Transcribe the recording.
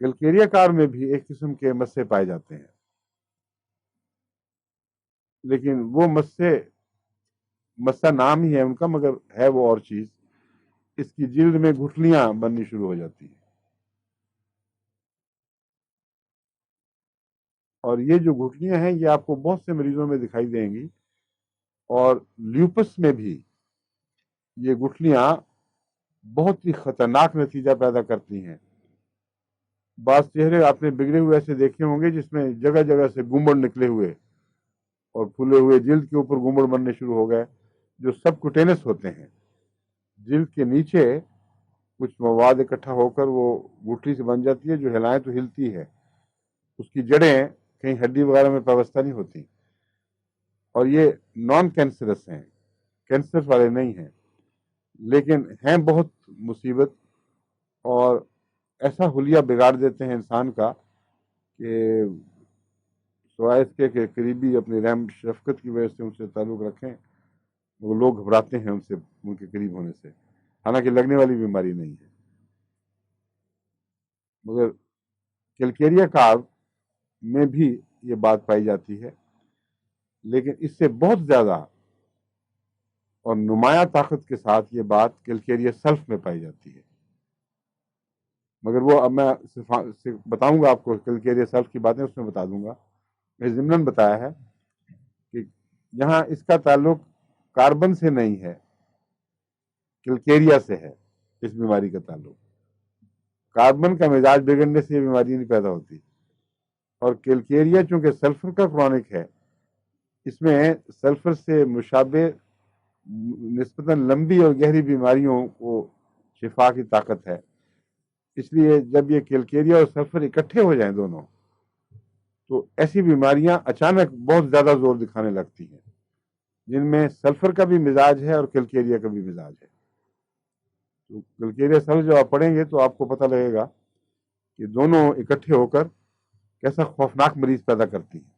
Calcarea car में भी एक किस्म के मस्से पाए जाते हैं, लेकिन वो मस्सा नाम ही है उनका, मगर है वो और चीज। इसकी जिल्द में गुठलियां बननी शुरू हो जाती हैं, और ये जो गुठलियां हैं ये आपको बहुत से मरीजों में दिखाई देंगी। और ल्यूपस में भी ये गुठलियां बहुत ही खतरनाक नतीजा पैदा करती हैं। बास चेहरे आपने बिगड़े हुए ऐसे देखे होंगे जिसमें जगह जगह से गुम्बद निकले हुए और फूले हुए जिल्द के ऊपर गुम्बद बनने शुरू हो गए, जो सबकुटेनस होते हैं। जिल्द के नीचे कुछ मवाद इकट्ठा होकर वो गुठली से बन जाती है, जो हिलाएं तो हिलती है। उसकी जड़ें कहीं हड्डी वगैरह में व्यवस्था नहीं होती, और ये नॉन कैंसरस हैं, कैंसर वाले नहीं हैं, लेकिन हैं बहुत मुसीबत। और ऐसा हुलिया बिगाड़ देते हैं इंसान का कि सिवाय इसके कि करीबी अपनी रहम शफकत की वजह से उनसे ताल्लुक़ रखें, वो लोग घबराते हैं उनसे, उनके करीब होने से, हालांकि लगने वाली बीमारी नहीं है। मगर कैलकेरिया कार में भी ये बात पाई जाती है, लेकिन इससे बहुत ज़्यादा और नुमाया ताकत के साथ ये बात कैलकेरिया सल्फ में पाई जाती है। मगर वो अब मैं सिर्फ बताऊंगा आपको, कैलकेरिया सल्फ की बातें उसमें बता दूंगा। मैं ज़िमनन बताया है कि यहाँ इसका ताल्लुक कार्बन से नहीं है, कैलकेरिया से है इस बीमारी का ताल्लुक। कार्बन का मिजाज बिगड़ने से ये बीमारी नहीं पैदा होती, और कैलकेरिया चूंकि सल्फर का क्रॉनिक है, इसमें सल्फर से मुशाबे निस्बतन लंबी और गहरी बीमारियों को शिफा की ताकत है। इसलिए जब ये कैलकेरिया और सल्फर इकट्ठे हो जाएं दोनों, तो ऐसी बीमारियां अचानक बहुत ज्यादा जोर दिखाने लगती हैं, जिनमें सल्फर का भी मिजाज है और कैलकेरिया का भी मिजाज है। तो कैलकेरिया सल्फर जब आप पढ़ेंगे तो आपको पता लगेगा कि दोनों इकट्ठे होकर कैसा खौफनाक मरीज पैदा करती है।